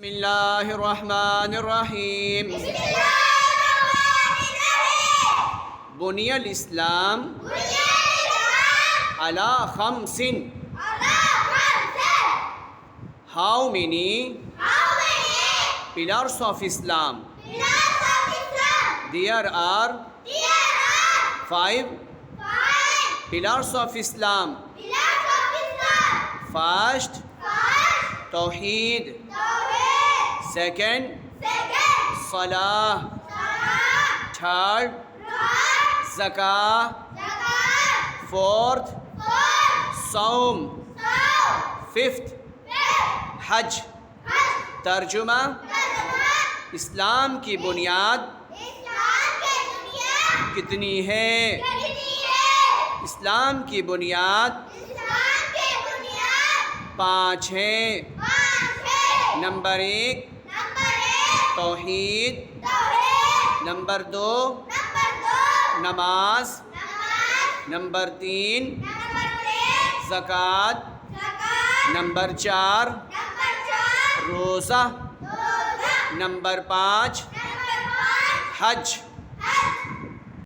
बिस्मिल्लाहिर्रहमानिर्रहीम। बुनियल इस्लाम अला खम्सिन। How many pillars of Islam? There are 5 pillars of Islam. First, Tawheed. Second, Salah. Third, Zakah. Fourth, Saum. Fifth, हज। तर्जुमा, इस्लाम की बुनियाद कितनी है? इस्लाम की बुनियाद 5 है। नंबर 1 तौहीद, नंबर 2 नमाज, नंबर 3 ज़कात, नंबर 4 रोज़ा, नंबर 5 हज।